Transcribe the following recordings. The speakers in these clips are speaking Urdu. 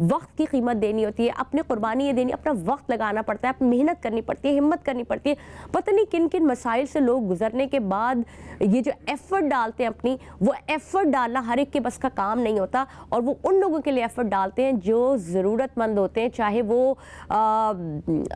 وقت کی قیمت دینی ہوتی ہے, اپنی قربانی یہ دینی, اپنا وقت لگانا پڑتا ہے, محنت کرنی پڑتی ہے, ہمت کرنی پڑتی ہے. پتہ نہیں کن کن مسائل سے لوگ گزرنے کے بعد یہ جو ایفرٹ ڈالتے ہیں اپنی, وہ ایفرٹ ڈالنا ہر ایک کے بس کا کام نہیں ہوتا, اور وہ ان لوگوں کے لیے ایفرٹ ڈالتے ہیں جو ضرورت مند ہوتے ہیں, چاہے وہ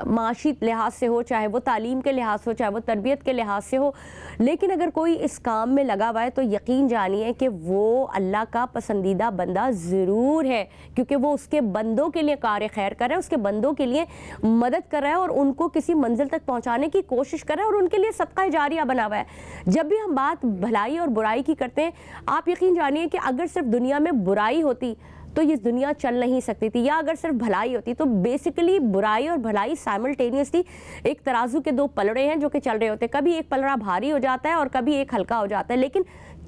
معاشی لحاظ سے ہو, چاہے وہ تعلیم کے لحاظ سے ہو, چاہے وہ تربیت کے لحاظ سے ہو. لیکن اگر کوئی اس کام میں لگا ہوا ہے تو یقین جانیے کہ وہ اللہ کا پسندیدہ بندہ ضرور ہے, کیونکہ وہ اس کے بندوں کے لیے کار خیر کر رہا ہے, اس کے بندوں کے لیے مدد کر رہا ہے, اور ان کو کسی منزل تک پہنچانے کی کوشش کر رہا ہے, اور ان کے لیے صدقہ جاریہ بنا ہوا ہے. جب بھی ہم بات بھلائی اور برائی کی کرتے ہیں, آپ یقین جانیے کہ اگر صرف دنیا میں برائی ہوتی تو یہ دنیا چل نہیں سکتی تھی, یا اگر صرف بھلائی ہوتی تو بیسیکلی برائی اور بھلائی سائملٹینیسلی ایک ترازو کے دو پلڑے ہیں جو کہ چل رہے ہوتے, کبھی ایک پلڑا بھاری ہو جاتا ہے اور کبھی ایک ہلکا ہو جاتا ہے, لیکن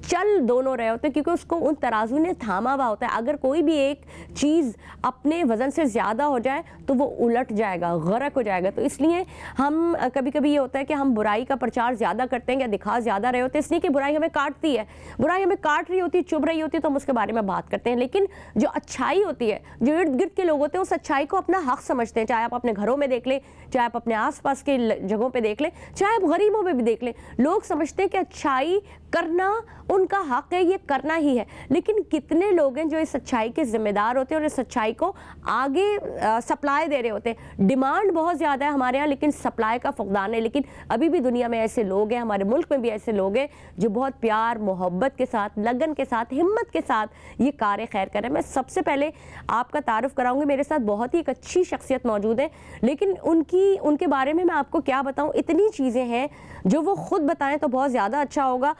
چل دونوں رہے ہوتے ہیں کیونکہ اس کو ان ترازو نے تھاما ہوا ہوتا ہے. اگر کوئی بھی ایک چیز اپنے وزن سے زیادہ ہو جائے تو وہ الٹ جائے گا, غرق ہو جائے گا. تو اس لیے ہم کبھی کبھی یہ ہوتا ہے کہ ہم برائی کا پرچار زیادہ کرتے ہیں یا دکھا زیادہ رہے ہوتے ہیں, اس لیے کہ برائی ہمیں کاٹتی ہے, برائی ہمیں کاٹ رہی ہوتی ہے, چبھ رہی ہوتی ہے, تو ہم اس کے بارے میں بات کرتے ہیں. لیکن جو اچھائی ہوتی ہے, جو ارد گرد کے لوگ ہوتے ہیں, اس اچھائی کو اپنا حق سمجھتے ہیں. چاہے آپ اپنے گھروں میں دیکھ لیں, چاہے آپ اپنے آس پاس کے جگہوں پہ دیکھ لیں, چاہے آپ غریبوں میں بھی دیکھ لیں, لوگ سمجھتے ہیں کہ اچھائی کرنا ان کا حق ہے, یہ کرنا ہی ہے. لیکن کتنے لوگ ہیں جو اس سچائی کے ذمہ دار ہوتے ہیں اور اس سچائی کو آگے سپلائی دے رہے ہوتے ہیں. ڈیمانڈ بہت زیادہ ہے ہمارے ہاں, لیکن سپلائی کا فقدان ہے. لیکن ابھی بھی دنیا میں ایسے لوگ ہیں, ہمارے ملک میں بھی ایسے لوگ ہیں جو بہت پیار محبت کے ساتھ, لگن کے ساتھ, ہمت کے ساتھ یہ کار خیر کر رہے ہیں. میں سب سے پہلے آپ کا تعارف کراؤں گی, میرے ساتھ بہت ہی ایک اچھی شخصیت موجود ہے, لیکن ان کے بارے میں آپ کو کیا بتاؤں, اتنی چیزیں ہیں جو وہ خود بتائیں تو بہت زیادہ اچھا ہوگا.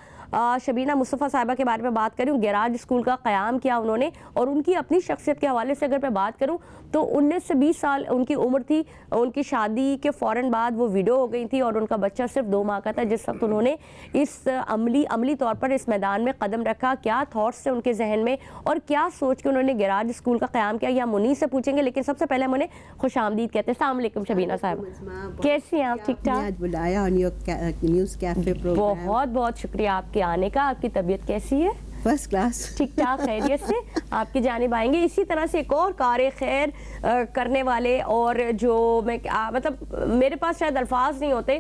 شبینہ مصطفیٰ صاحبہ کے بارے میں بات کروں, گیراج اسکول کا قیام کیا انہوں نے, اور ان کی اپنی شخصیت کے حوالے سے اگر میں بات کروں تو 19 سے 20 سال ان کی عمر تھی. ان کی شادی کے فوراً بعد وہ ویڈو ہو گئی تھی, اور ان کا بچہ صرف 2 ماہ کا تھا جس وقت انہوں نے اس عملی طور پر اس میدان میں قدم رکھا. کیا تھاٹس تھے ان کے ذہن میں اور کیا سوچ کے انہوں نے گیراج اسکول کا قیام کیا, یہ ہم انہیں سے پوچھیں گے. لیکن سب سے پہلے ہم انہیں خوش آمدید کہتے ہیں. السلام علیکم شبینہ صاحبہ, کیسی ہیں آپ؟ ٹھیک ٹھاک. بلایا on your news cafe program. بہت بہت شکریہ آپ کے آنے کا. آپ کی طبیعت کیسی ہے؟ فرسٹ کلاس, ٹھیک ٹھاک, خیریت سے آپ کی جانب آئیں گے. اسی طرح سے ایک اور کار خیر کرنے والے, اور جو میں مطلب میرے پاس شاید الفاظ نہیں ہوتے,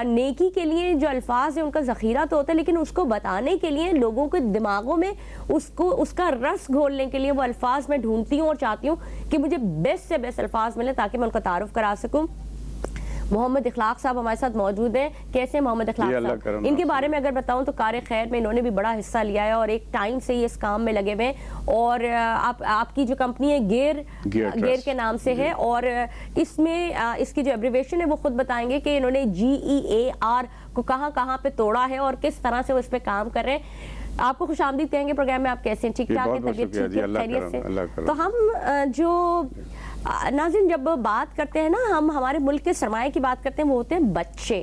نیکی کے لیے جو الفاظ ہیں ان کا ذخیرہ تو ہوتا ہے, لیکن اس کو بتانے کے لیے لوگوں کے دماغوں میں اس کا رس گھولنے کے لیے وہ الفاظ میں ڈھونڈتی ہوں اور چاہتی ہوں کہ مجھے بیسٹ سے بیسٹ الفاظ ملیں تاکہ میں ان کا تعارف کرا سکوں. محمد اخلاق صاحب ہمارے ساتھ موجود ہیں. کیسے محمد اخلاق صاحب؟ ان کے بارے میں اگر بتاؤں تو کار خیر میں انہوں نے بھی بڑا حصہ لیا ہے, اور ایک ٹائم سے ہی اس کام میں لگے ہوئے ہیں. اور آپ کی جو کمپنی ہے گیئر کے نام سے ہے, اور اس میں اس کی جو ایبریویشن ہے وہ خود بتائیں گے کہ انہوں نے GEAR کو کہاں کہاں پہ توڑا ہے اور کس طرح سے وہ اس پہ کام کر رہے ہیں. آپ کو خوش آمدید کہیں گے پروگرام میں. آپ کیسے ہیں؟ ٹھیک ٹھاک ہے؟ طبیعت ٹھیک ہے؟ خیریت سے؟ تو ہم جو ناظرین جب بات کرتے ہیں نا, ہم ہمارے ملک کے سرمایہ کی بات کرتے ہیں, وہ ہوتے ہیں بچے.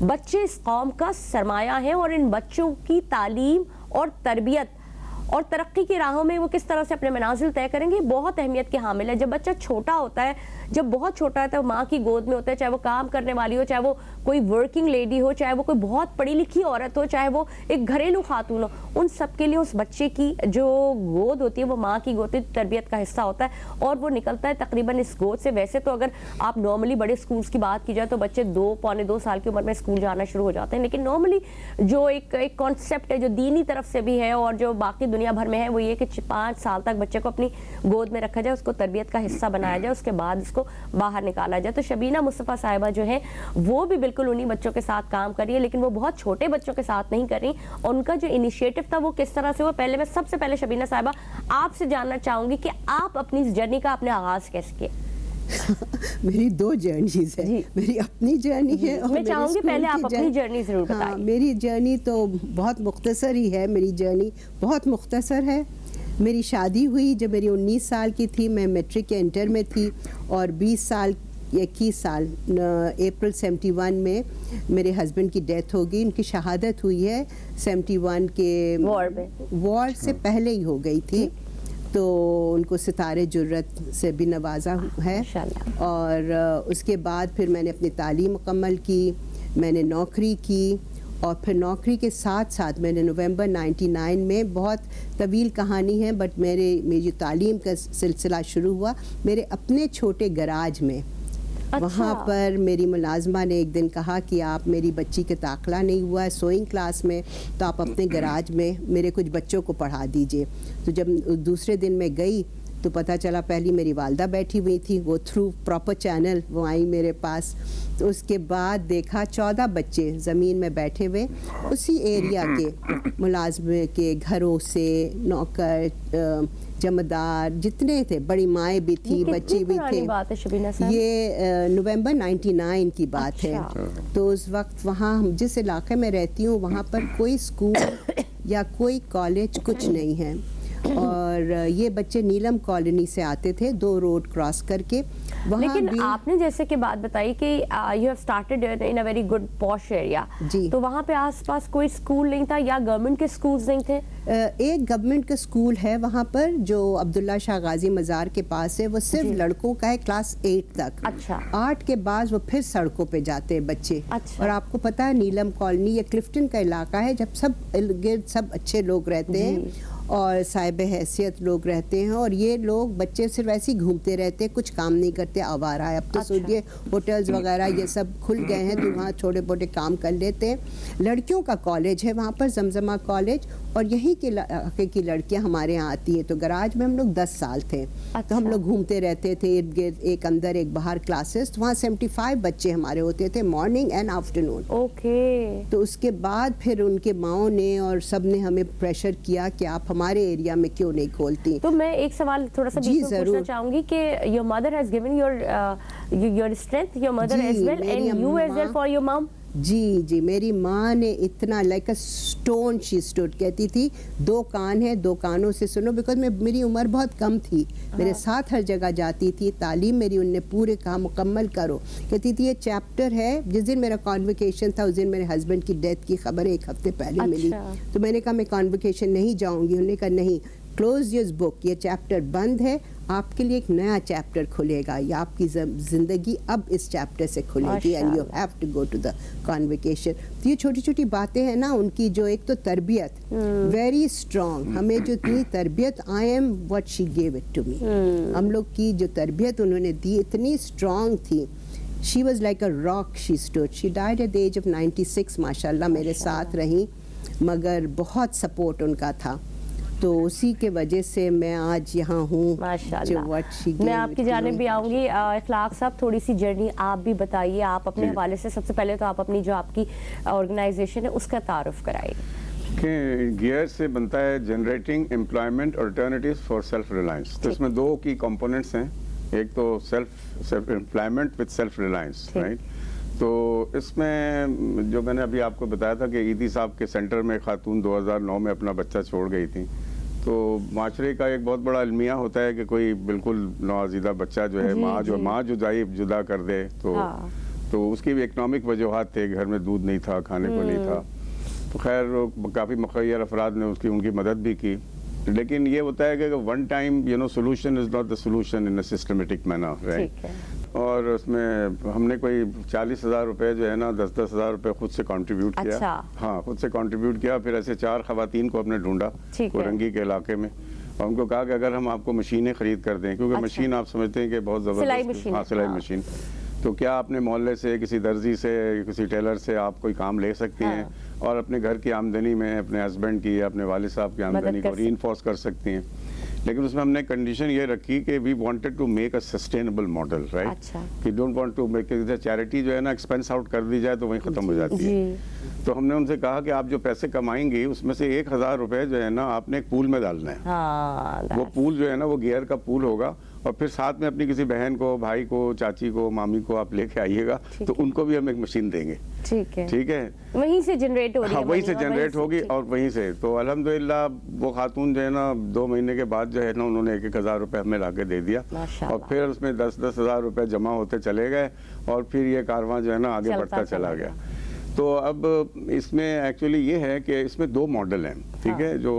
بچے اس قوم کا سرمایہ ہیں, اور ان بچوں کی تعلیم اور تربیت اور ترقی کی راہوں میں وہ کس طرح سے اپنے منازل طے کریں گے بہت اہمیت کے حامل ہے. جب بچہ چھوٹا ہوتا ہے, جب بہت چھوٹا ہوتا ہے, ماں کی گود میں ہوتا ہے, چاہے وہ کام کرنے والی ہو, چاہے وہ کوئی ورکنگ لیڈی ہو, چاہے وہ کوئی بہت پڑھی لکھی عورت ہو, چاہے وہ ایک گھریلو خاتون ہو, ان سب کے لیے اس بچے کی جو گود ہوتی ہے وہ ماں کی گود تربیت کا حصہ ہوتا ہے, اور وہ نکلتا ہے تقریباً اس گود سے. ویسے تو اگر آپ نارملی بڑے اسکولس کی بات کی جائے تو بچے 2-2.25 سال کی عمر میں اسکول جانا شروع ہو جاتے ہیں, لیکن نارملی جو ایک کانسیپٹ ہے جو دینی طرف سے بھی ہے اور جو باقی دنیا بھر میں ہے وہ یہ کہ 5 سال تک بچے کو اپنی گود میں رکھا جائے, اس کو تربیت کا حصہ بنایا جائے, اس کے بعد اس کو باہر نکالا جائے. تو شبینہ مصطفیٰ صاحبہ جو ہے وہ بھی بالکل انہی بچوں کے ساتھ کام کر رہی ہے, لیکن وہ بہت چھوٹے بچوں کے ساتھ نہیں کر رہی. اور ان کا جو انیشیٹو تھا وہ کس طرح سے ہوا, پہلے میں سب سے پہلے شبینہ صاحبہ آپ سے جاننا چاہوں گی کہ آپ اپنی اس جرنی کا اپنے آغاز کیسے کیا؟ میری 2 جرنیز ہیں. میری اپنی جرنی ہے, اور میں چاہوں گی پہلے آپ اپنی جرنی ضرور بتائیں. میری جرنی تو بہت مختصر ہی ہے. میری جرنی بہت مختصر ہے. میری شادی ہوئی جب میری 19 سال کی تھی, میں میٹرک یا انٹر میں تھی, اور 21 سال اپریل 71 میں میرے ہسبینڈ کی ڈیتھ ہو گئی. ان کی شہادت ہوئی ہے 71 کے وار سے پہلے ہی ہو گئی تھی, تو ان کو ستارے جرت سے بھی نوازا ہے. اور اس کے بعد پھر میں نے اپنی تعلیم مکمل کی, میں نے نوکری کی, اور پھر نوکری کے ساتھ ساتھ میں نے نومبر 99 میں، بہت طویل کہانی ہے بٹ میری جو تعلیم کا سلسلہ شروع ہوا میرے اپنے چھوٹے گراج میں. وہاں پر میری ملازمہ نے ایک دن کہا کہ آپ، میری بچی کا داخلہ نہیں ہوا ہے سوئنگ کلاس میں، تو آپ اپنے گراج میں میرے کچھ بچوں کو پڑھا دیجئے. تو جب دوسرے دن میں گئی تو پتہ چلا پہلی میری والدہ بیٹھی ہوئی تھی، وہ تھرو پراپر چینل وہ آئیں میرے پاس. تو اس کے بعد دیکھا 14 بچے زمین میں بیٹھے ہوئے اسی ایریا کے ملازمے کے گھروں سے، نوکر، جمعدار جتنے تھے، بڑی مائیں بھی تھی، بچے بھی تھے. یہ نومبر 99 کی بات ہے. تو اس وقت وہاں جس علاقے میں رہتی ہوں وہاں پر کوئی اسکول یا کوئی کالج کچھ نہیں ہے. اور یہ بچے نیلم کالونی سے آتے تھے 2 روڈ کراس کر کے. لیکن آپ نے جیسے کہ بات بتائی کہ you have started in a very good پوش ایریا، تو وہاں پہ آس پاس کوئی اسکول نہیں تھا یا گورنمنٹ کے اسکولز نہیں تھے؟ ایک گورنمنٹ کا اسکول ہے وہاں پر جو عبداللہ شاہ غازی مزار کے پاس ہے، وہ صرف لڑکوں کا ہے کلاس 8 تک. 8 کے بعد وہ پھر سڑکوں پہ جاتے ہیں بچے. اور آپ کو پتہ ہے نیلم کالونی یہ کلفٹن کا علاقہ ہے، جب سب ارد گرد سب اچھے لوگ رہتے ہیں اور صاحب حیثیت لوگ رہتے ہیں، اور یہ لوگ بچے صرف ایسے ہی گھومتے رہتے، کچھ کام نہیں کرتے، آوارہ ہے. اب تو سوچئے ہوٹلز وغیرہ یہ سب کھل گئے ہیں تو وہاں چھوٹے موٹے کام کر لیتے ہیں. لڑکیوں کا کالج ہے وہاں پر، زمزمہ کالج، اور یہیں کے علاقے کی لڑکیاں ہمارے ہاں آتی ہیں. تو گراج میں ہم لوگ 10 سال تھے، تو ہم لوگ گھومتے رہتے تھے ارد گرد، ایک اندر ایک باہر کلاسز. وہاں 75 بچے ہمارے ہوتے تھے مارننگ اینڈ آفٹرنون. تو اس کے بعد پھر ان کے ماؤں نے اور سب نے ہمیں پریشر کیا کہ آپ ہمارے ایریا میں کیوں نہیں کھولتی. تو میں ایک سوال تھوڑا سا بیچ میں پوچھنا چاہوں گی کہ your mother has given your strength, your mother as well, and you as well for your mom. جی میری ماں نے اتنا like a stone she stood, کہتی تھی 2 کان ہیں 2 کانوں سے سنو. بیکاز میری عمر بہت کم تھی، میرے ساتھ ہر جگہ جاتی تھی، تعلیم میری ان نے پورے کام مکمل کرو. کہتی تھی یہ چیپٹر ہے. جس دن میرا کانویکیشن تھا اس دن میرے ہسبینڈ کی ڈیتھ کی خبر 1 ہفتے پہلے ملی. تو میں نے کہا میں کانویکیشن نہیں جاؤں گی. انہوں نے کہا نہیں، کلوز یور بک، یہ چیپٹر بند ہے، آپ کے لیے ایک نیا چیپٹر کھلے گا، یا آپ کی زندگی اب اس چیپٹر سے کھلے گی، and you have to go to the convocation. تو یہ چھوٹی چھوٹی باتیں ہیں نا ان کی، جو ایک تو تربیت ویری اسٹرانگ، ہمیں جو دی تربیت، I am what she gave it to me. ہم لوگ کی جو تربیت انہوں نے دی اتنی اسٹرانگ تھی. She was like a rock she stood. She died at the age of 96 ماشاء اللہ. میرے ساتھ رہیں مگر بہت سپورٹ ان کا تھا. تو اسی کے وجہ سے میں آج یہاں ہوں. میں آپ کی جانب بھی آؤں گی. اخلاق صاحب، تھوڑی سی جرنی آپ بھی بتائیے، آپ اپنے حوالے سے. سب سے پہلے تو آپ اپنی جو آپ کی آرگنائزیشن ہے اس کا تعارف کرائیے. گیئر سے بنتا ہے generating employment alternatives for self Reliance. تو اس میں 2 کی کمپوننٹس ہیں. ایک تو self employment with self Reliance, right. تو اس میں جو میں نے ابھی آپ کو بتایا تھا کہ عیدی صاحب کے سینٹر میں خاتون 2009 میں اپنا بچہ چھوڑ گئی تھی. تو معاشرے کا ایک بہت بڑا المیہ ہوتا ہے کہ کوئی بالکل نوزائیدہ بچہ جو ہے ماں جدا کر دے. تو اس کی بھی اکنامک وجوہات تھے، گھر میں دودھ نہیں تھا، کھانے کو نہیں تھا. تو خیر کافی مخیر افراد نے ان کی مدد بھی کی. لیکن یہ ہوتا ہے کہ one time solution is not the solution in a systematic manner, right. اور اس میں ہم نے کوئی 40,000 روپے جو ہے نا 10,000 روپے خود سے کنٹریبیوٹ کیا. ہاں، خود سے کنٹریبیوٹ کیا. پھر ایسے 4 خواتین کو ہم نے ڈھونڈا کورنگی کے علاقے میں، اور ان کو کہا کہ اگر ہم آپ کو مشینیں خرید کر دیں، کیونکہ مشین آپ سمجھتے ہیں کہ بہت زبردست، سلائی مشین، تو کیا اپنے محلے سے کسی درزی سے کسی ٹیلر سے آپ کوئی کام لے سکتی ہیں اور اپنے گھر کی آمدنی میں اپنے ہسبینڈ کی یا اپنے والد صاحب کی آمدنی کو ری انفورس کر سکتی ہیں. لیکن اس میں ہم نے کنڈیشن یہ رکھی کہ we wanted to make a sustainable model, right. کہ don't want to make charity جو ہے نا ایکسپینس آؤٹ کر دی جائے تو وہیں ختم ہو جاتی ہے. تو ہم نے ان سے کہا کہ آپ جو پیسے کمائیں گی اس میں سے 1,000 روپے جو ہے نا آپ نے ایک پول میں ڈالنا ہے. وہ پول جو ہے نا وہ گیئر کا پول ہوگا، اور پھر ساتھ میں اپنی کسی بہن کو، بھائی کو، چاچی کو، مامی کو آپ لے کے آئیے گا تو ان کو بھی ہم ایک مشین دیں گے. ٹھیک ہے، وہیں سے جنریٹ ہو رہی ہے. وہیں سے جنریٹ ہوگی اور وہیں سے. تو الحمدللہ وہ خاتون جو ہے نا 2 مہینے کے بعد جو ہے نا انہوں نے 1,000 روپے ہمیں لا کے دے دیا، اور پھر اس میں 10,000 روپے جمع ہوتے چلے گئے، اور پھر یہ کارواں جو ہے نا آگے بڑھتا چلا گیا. تو اب اس میں ایکچولی یہ ہے کہ اس میں 2 ماڈل ہیں، ٹھیک ہے. جو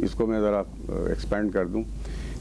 اس کو میں ذرا ایکسپینڈ کر دوں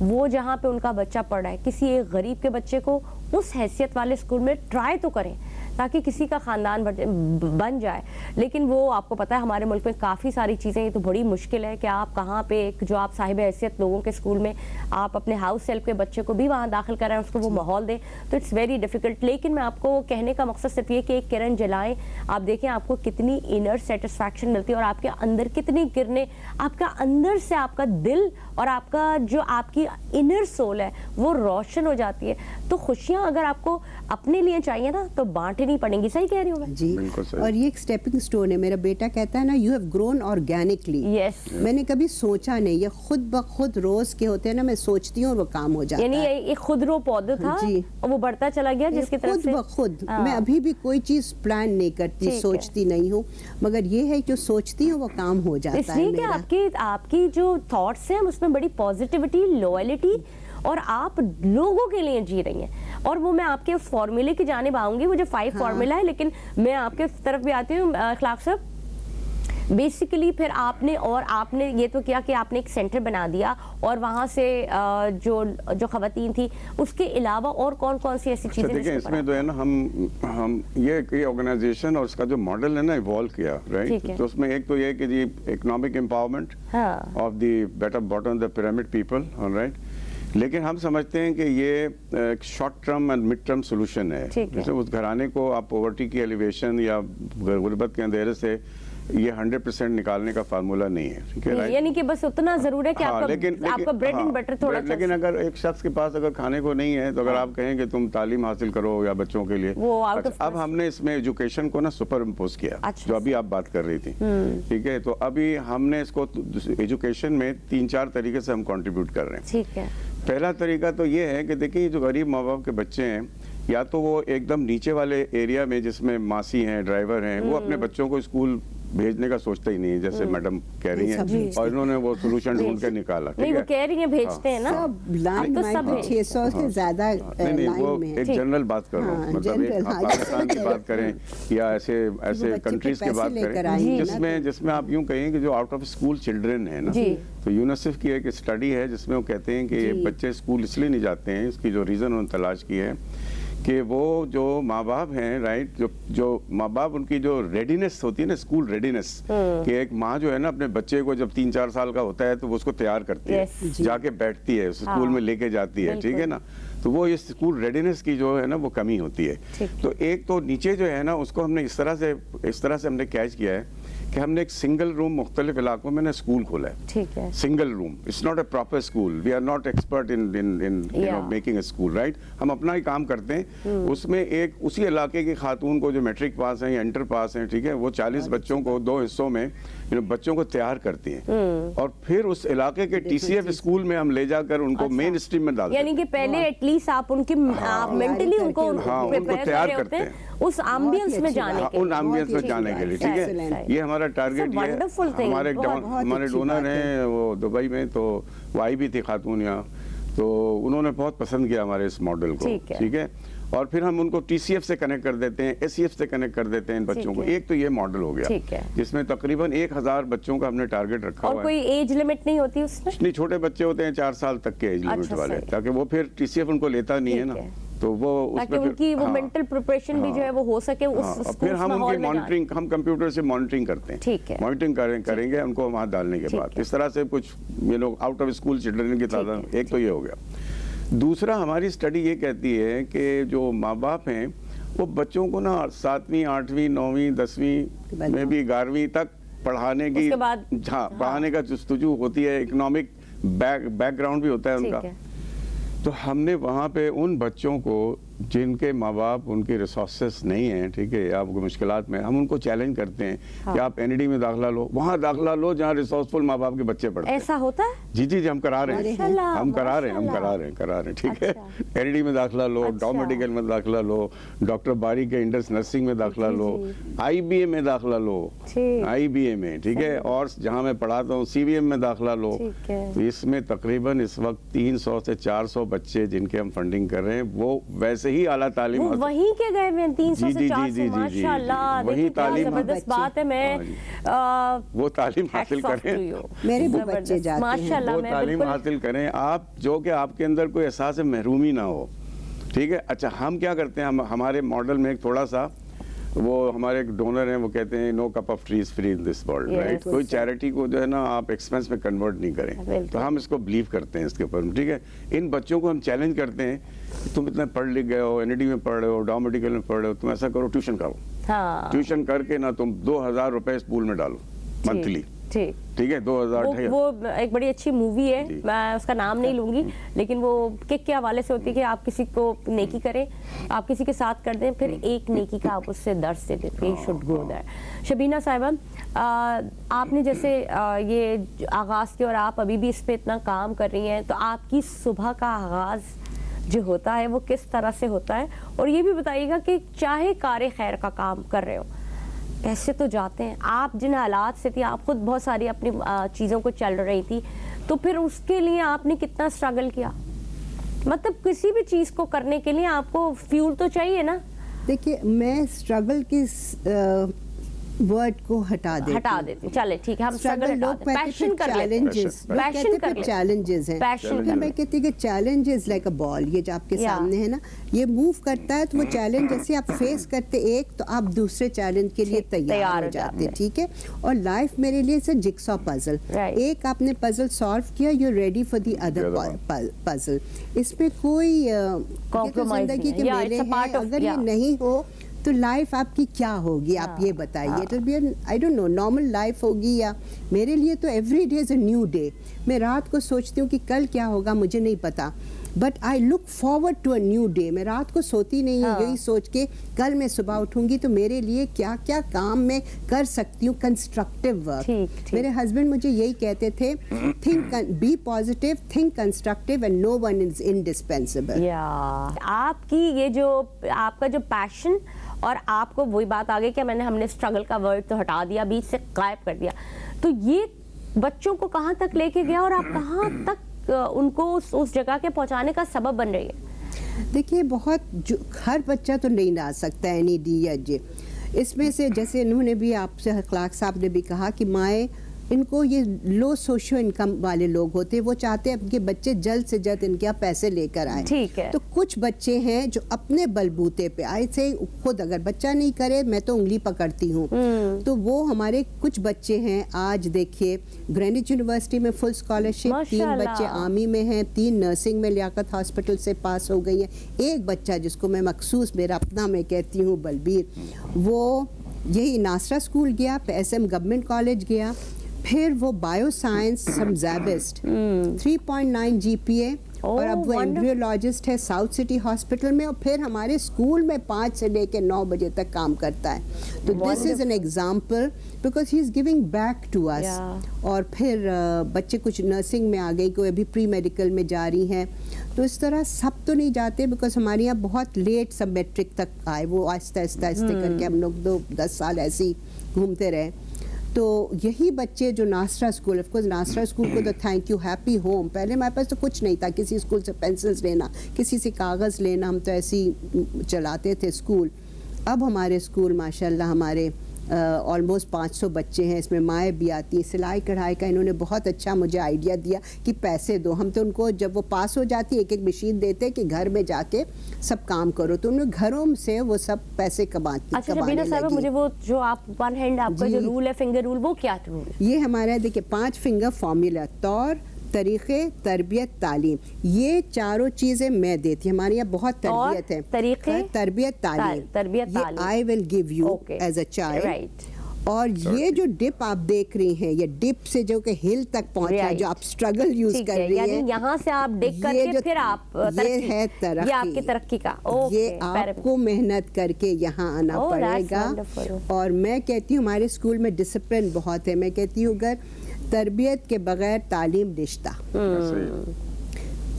وہ جہاں پہ ان کا بچہ پڑھ رہا ہے کسی ایک غریب کے بچے کو اس حیثیت والے اسکول میں ٹرائی تو کریں تاکہ کسی کا خاندان بن جائے. لیکن وہ آپ کو پتہ ہے ہمارے ملک میں کافی ساری چیزیں, یہ تو بڑی مشکل ہے کہ آپ کہاں پہ ایک جو آپ صاحب حیثیت لوگوں کے اسکول میں آپ اپنے ہاؤس ہیلپ کے بچے کو بھی وہاں داخل کرائیں, اس کو وہ ماحول دیں, تو اٹس ویری ڈیفیکلٹ. لیکن میں آپ کو کہنے کا مقصد صرف یہ کہ ایک کرن جلائیں, آپ دیکھیں آپ کو کتنی انر سیٹسفیکشن ملتی ہے اور آپ کے اندر کتنی کرنیں, آپ کا اندر سے آپ کا دل اور آپ کا جو آپ کی انر سول ہے وہ روشن ہو جاتی ہے. تو خوشیاں اگر آپ کو اپنے لیے چاہیے نا تو بانٹنی پڑیں گی. صحیح کہہ رہی ہوں میں؟ جی, اور یہ ایک سٹیپنگ سٹون ہے. میرا بیٹا کہتا ہے نا, یو ہیو گرون آرگینکلی. میں نے کبھی سوچا نہیں, یہ خود بخود روز کے ہوتے ہیں نا, میں سوچتی ہوں اور وہ کام ہو جاتا ہے. یعنی ایک خود رو پودا تھا اور وہ بڑھتا چلا گیا جس کی طرف سے خود بخود. میں ابھی بھی کوئی چیز پلان نہیں کرتی, سوچتی نہیں ہوں, مگر یہ ہے کہ سوچتی ہوں وہ کام ہو جاتا ہے. اس لیے کہ آپ کی جو تھاٹس ہیں اس میں بڑی پازیٹیوٹی, لوئلٹی, اور آپ لوگوں کے لیے جی رہی ہیں. اور وہ میں آپ کے اس فارمولے کی جانب آؤں گی, وہ جو 5 فارمولا ہے, لیکن میں آپ کے طرف بھی آتی ہوں اخلاق صاحب. بیسیکلی پھر آپ نے یہ تو کیا کہ آپ نے ایک سینٹر بنا دیا اور وہاں سے جو خواتین تھی اس کے علاوہ اور کون سی ایسی چیزیں. دیکھیں اس میں تو ہے نا, ہم یہ آرگنائزیشن اور اس کا جو ماڈل ہے نا ایوالو کیا, رائٹ. تو اس میں ایک تو یہ کہ جی economic empowerment of the better bottom the pyramid people, right. لیکن ہم سمجھتے ہیں کہ یہ ایک short term and mid term solution ہے. جیسے اس گھرانے کو آپ پاورٹی کی ایلیویشن یا غربت کے اندھیرے سے یہ 100% نکالنے کا فارمولہ نہیں ہے, ٹھیک ہے. یعنی کہ بس اتنا ضرور ہے کہ آپ کا بریڈ اینڈ بٹر تھوڑا. لیکن اگر ایک شخص کے پاس اگر کھانے کو نہیں ہے تو اگر آپ کہیں کہ تم تعلیم حاصل کرو یا بچوں کے لیے, اب ہم نے اس میں ایجوکیشن کو نا سپر امپوز کیا, جو ابھی آپ بات کر رہی تھی, ٹھیک ہے. تو ابھی ہم نے اس کو ایجوکیشن میں 3-4 طریقے سے ہم کنٹریبیوٹ کر رہے ہیں. ٹھیک ہے. پہلا طریقہ تو یہ ہے کہ دیکھیں جو غریب ماں باپ کے بچے ہیں, یا تو وہ ایک دم نیچے والے ایریا میں جس میں ماسی ہیں, ڈرائیور ہیں, وہ اپنے بچوں کو اسکول بھیجنے کا سوچتا ہی نہیں ہے, جیسے میڈم کہہ رہی ہیں, اور انہوں نے وہ سولوشن ڈھونڈ کے نکالا. نہیں وہ کہہ رہی ہیں بھیجتے ہیں نا, سب 600 سے زیادہ. نہیں وہ ایک جنرل بات کر رہا ہوں, مطلب پاکستان کی بات کریں یا ایسے کنٹریز کی بات کریں جس میں آپ یوں کہیں کہ جو آؤٹ آف اسکول چلڈرن ہیں نا, تو یونیسیف کی ایک اسٹڈی ہے جس میں وہ کہتے ہیں کہ بچے اسکول اس لیے نہیں جاتے ہیں, اس کی جو ریزن انہوں نے تلاش کی ہے کہ وہ جو ماں باپ ہیں, رائٹ, جو ماں باپ ان کی جو ریڈینس ہوتی ہے نا, اسکول ریڈینس, کہ ایک ماں جو ہے نا اپنے بچے کو جب 3-4 سال کا ہوتا ہے تو وہ اس کو تیار کرتی ہے, جا کے بیٹھتی ہے اسکول میں لے کے جاتی ہے, ٹھیک ہے نا. تو وہ اس اسکول ریڈینس کی جو ہے نا وہ کمی ہوتی ہے. تو ایک تو نیچے جو ہے نا اس کو ہم نے اس طرح سے ہم نے کیچ کیا ہے کہ ہم نے ایک سنگل روم مختلف علاقوں میں نا اسکول کھولا ہے. ٹھیک ہے. Single room, it's not a proper school, we are not expert in making a school, right. ہم اپنا ہی کام کرتے ہیں. اس میں ایک اسی علاقے کی خاتون کو جو میٹرک پاس ہیں یا انٹر پاس ہیں, ٹھیک ہے, وہ 40 بچوں کو 2 حصوں میں بچوں کو تیار کرتی ہیں, اور پھر اس علاقے کے ٹی سی ایف اسکول میں ہم لے جا کر ان کو مین اسٹریم میں ڈالتے ہیں. یعنی کہ پہلے ایٹ لیسٹ آپ ان کی مینٹلی ان کو تیار کرتے ہیں اس ایمبینس میں جانے کے لیے, ان ایمبینس میں جانے کے لیے, ٹھیک ہے. یہ ہمارا ٹارگیٹ یہ ہے. ہمارے ڈونر ہیں وہ دبئی میں, تو وہ آئی بھی تھی خاتون یہاں, تو انہوں نے بہت پسند کیا ہمارے اس ماڈل کو, ٹھیک ہے. اور پھر ہم ان کو ٹی سی ایف سے کنیکٹ کر دیتے ہیں, ایس سی ایف سے کنیکٹ کر دیتے ہیں ان بچوں کو. ایک تو یہ ماڈل ہو گیا جس میں تقریباً 1000 بچوں کا ہم نے ٹارگیٹ رکھا ہوا ہے. اور کوئی ایج لمٹ نہیں ہوتی اس میں؟ نہیں, چھوٹے بچے ہوتے ہیں 4 سال تک کے ایج لمٹ والے, تاکہ وہ پھر ٹی سی ایف ان کو لیتا نہیں ہے نا, تو وہ تاکہ ان کی وہ مینٹل پریپریشن بھی جو ہے وہ ہو سکے اس پھر ہم ان کی مانیٹرنگ, ہم کمپیوٹر سے مانیٹرنگ کرتے ہیں. ٹھیک ہے. مانیٹرنگ کریں گے ان کو وہاں ڈالنے کے بعد. اس طرح سے کچھ آؤٹ آف اسکول چلڈرن کی تعداد, ایک تو یہ ہو گیا. دوسرا ہماری اسٹڈی یہ کہتی ہے کہ جو ماں باپ ہیں وہ بچوں کو نا 7ویں 8ویں 9ویں 10ویں میں بھی 11ویں تک پڑھانے کی, پڑھانے کا جستجو ہوتی ہے, اکنامک بیک گراؤنڈ بھی ہوتا ہے ان کا. تو ہم نے وہاں پہ ان بچوں کو جن کے ماں باپ ان کے ریسورسز نہیں ہیں, ٹھیک ہے, آپ کو مشکلات میں, ہم ان کو چیلنج کرتے ہیں کہ آپ این ای ڈی میں داخلہ لو, وہاں داخلہ لو جہاں ریسورسفل ماں باپ کے بچے پڑھتے ہیں. ایسا ہوتا ہے؟ جی ہم کرا رہے ہیں, ہم کرا رہے ہیں, ٹھیک ہے. این ای ڈی میں داخلہ لو, ڈاؤ میڈیکل میں داخلہ لو, ڈاکٹر باری کے انڈس نرسنگ میں داخلہ لو, آئی بی اے میں داخلہ لو, آئی بی اے میں, ٹھیک ہے, اور جہاں میں پڑھاتا ہوں سی وی ایم میں داخلہ لو. اس میں تقریباً اس وقت 300 سے 400 بچے جن کے ہم فنڈنگ کر رہے ہیں وہ ویسے ہی اعلیٰ تعلیم وہ وہیں کے گئے ہوئے ہیں 300 سے 400 ماشاء اللہ. وہی کیا تعلیم زبردست بات ہے. میں وہ تعلیم حاصل کریں, میرے بھی بچے جاتے ہیں ماشاء اللہ. وہ میں تعلیم حاصل کریں آپ جو کہ آپ کے اندر کوئی احساس محرومی نہ ہو. ٹھیک ہے. اچھا ہم کیا کرتے ہیں, ہمارے ماڈل میں ایک تھوڑا سا وہ ہمارے ایک ڈونر ہیں وہ کہتے ہیں no cup of tea is free in this world, right. کوئی چیریٹی کو جو ہے نا آپ ایکسپینس میں کنورٹ نہیں کریں. تو ہم اس کو بلیو کرتے ہیں اس کے اوپر. ٹھیک ہے. ان بچوں کو ہم چیلنج کرتے ہیں کہ تم اتنا پڑھ لکھ گئے ہو, NED میں پڑھ رہے ہو, ڈاؤ میڈیکل میں پڑھ رہے ہو, تم ایسا کرو ٹیوشن کرو. ٹیوشن کر کے نا تم 2000 روپے اس پول میں ڈالو منتھلی. ٹھیک ہے. 2000 وہ ایک بڑی اچھی مووی ہے, میں اس کا نام نہیں لوں گی, لیکن وہ کک کے حوالے سے ہوتی ہے کہ آپ کسی کو نیکی کریں, آپ کسی کے ساتھ کر دیں, پھر ایک نیکی کا آپ اس سے درس دے دیں کہ شوڈ گو دیر. شبینہ صاحبہ, آپ نے جیسے یہ آغاز کیا اور آپ ابھی بھی اس پہ اتنا کام کر رہی ہیں, تو آپ کی صبح کا آغاز جو ہوتا ہے وہ کس طرح سے ہوتا ہے؟ اور یہ بھی بتائیے گا کہ چاہے کار خیر کا کام کر رہے ہو, ایسے تو جاتے ہیں, آپ جن حالات سے تھی, آپ خود بہت ساری اپنی چیزوں کو چل رہی تھی, تو پھر اس کے لیے آپ نے کتنا اسٹرگل کیا؟ مطلب کسی بھی چیز کو کرنے کے لیے آپ کو فیول تو چاہیے نا. دیکھیے میں اسٹرگل کی ورڈ کو ہٹا دیتی ہوں. چلے ٹھیک ہے, ہم اسٹرگل ہٹا دیں, پیشن کر لیتے ہیں. چیلنجز ہیں. میں کہتی ہوں کہ چیلنج از لائک اے بال, یہ جو آپ کے سامنے ہے نا, یہ موو کرتا ہے تو وہ چیلنج جیسے آپ فیس کرتے ایک تو آپ دوسرے چیلنج کے لیے تیار ہو جاتے ہیں. ٹھیک ہے. اور لائف میرے لیے سے جگسا پزل, ایک آپ نے پزل سالو کیا, you ready for the other puzzle. اس میں کوئی زندگی کے میلے ہیں, اگر یہ نہیں ہو تو لائف آپ کی کیا ہوگی آپ یہ بتائیے. تو I don't know normal life ہوگی یا میرے لیے تو every day is a new day. میں رات کو سوچتی ہوں کہ کل کیا ہوگا مجھے نہیں پتا, but I look forward to a new day. میں رات کو سوتی نہیں ہوں یہی سوچ کے کل میں صبح اٹھوں گی تو میرے لیے کیا کیا کام میں کر سکتی ہوں, کنسٹرکٹیو ورک. میرے ہسبینڈ مجھے یہی کہتے تھے, think be positive, think constructive and no one is indispensable. آپ کی یہ جو آپ کا جو پیشن, اور آپ کو وہی بات آ گئی کہ ہم نے اسٹرگل کا ورڈ تو ہٹا دیا, بیچ سے غائب کر دیا, تو یہ بچوں کو کہاں تک لے کے گیا اور آپ کہاں تک ان کو اس جگہ کے پہنچانے کا سبب بن رہی ہے؟ دیکھیے بہت ہر بچہ تو نہیں لا سکتا ہے NED یا جے. اس میں سے جیسے انہوں نے بھی آپ سے اخلاق صاحب نے بھی کہا کہ مائیں ان کو یہ لو سوشو انکم والے لوگ ہوتے ہیں, وہ چاہتے ہیں کہ بچے جلد سے جلد ان کے پیسے لے کر آئیں. ٹھیک ہے. تو کچھ بچے ہیں جو اپنے بلبوتے پہ آئے سے خود, اگر بچہ نہیں کرے میں تو انگلی پکڑتی ہوں. تو وہ ہمارے کچھ بچے ہیں, آج دیکھیے گرینوچ یونیورسٹی میں فل اسکالرشپ, 3 بچے آرمی میں ہیں, 3 نرسنگ میں لیاقت ہاسپٹل سے پاس ہو گئی ہیں. ایک بچہ جس کو میں مخصوص میرا اپنا میں کہتی ہوں بلبیر, وہ یہی ناصرہ اسکول گیا, SM گورنمنٹ کالج گیا, پھر وہ بایو سائنس سمزابسٹ 3.9 GPA, اور اب وہ ایمبریولوجسٹ ہے ساؤتھ سٹی ہاسپٹل میں, اور پھر ہمارے اسکول میں 5 سے لے کے 9 بجے تک کام کرتا ہے. تو this is an example because he is giving back to us. اور پھر بچے کچھ نرسنگ میں آ گئی, کوئی ابھی پری میڈیکل میں جا رہی ہیں. تو اس طرح سب تو نہیں جاتے بیکاز ہمارے یہاں بہت لیٹ سب میٹرک تک آئے, وہ آہستہ آہستہ کر کے ہم لوگ 10 سال ایسے ہی گھومتے رہے. تو یہی بچے جو Nasira school, of course Nasira school کو تو تھینک یو, ہیپی ہوم. پہلے ہمارے پاس تو کچھ نہیں تھا, کسی اسکول سے پینسلز لینا, کسی سے کاغذ لینا, ہم تو ایسے ہی چلاتے تھے اسکول. اب ہمارے اسکول ماشاء اللہ ہمارے آلموسٹ 500 بچے ہیں, اس میں مائیں بھی آتی ہیں. سلائی کڑھائی کا انہوں نے بہت اچھا مجھے آئیڈیا دیا کہ پیسے دو, ہم تو ان کو جب وہ پاس ہو جاتی ایک مشین دیتے کہ گھر میں جا کے سب کام کرو, تو انہوں نے گھروں سے وہ سب پیسے کمانے لگی. مجھے وہ جو آپ ون ہینڈ آپ کا جو رول ہے, فنگر رول, وہ کیا رول ہے؟ یہ ہمارا دیکھیں 5 فنگر فارمولا, طور, طریقے, تربیت, تعلیم, یہ چاروں چیزیں میں دیتی. ہمارے یہاں بہت تربیت ہے, طریقے, تربیت, تعلیم, یہ I will give you as a child. اور یہ جو ڈپ آپ دیکھ رہی ہیں, یہ ڈپ سے جو کہ ہل تک پہنچا, جو آپ اسٹرگل یوز کر رہی ہیں, یہاں سے آپ ڈگ کر کے پھر آپ, یہ ہے ترقی, یہ آپ کی ترقی کا, یہ آپ کو محنت کر کے یہاں آنا پڑے گا. اور میں کہتی ہوں ہمارے اسکول میں ڈسپلن بہت ہے. میں کہتی ہوں اگر تربیت کے بغیر تعلیم رشتہ,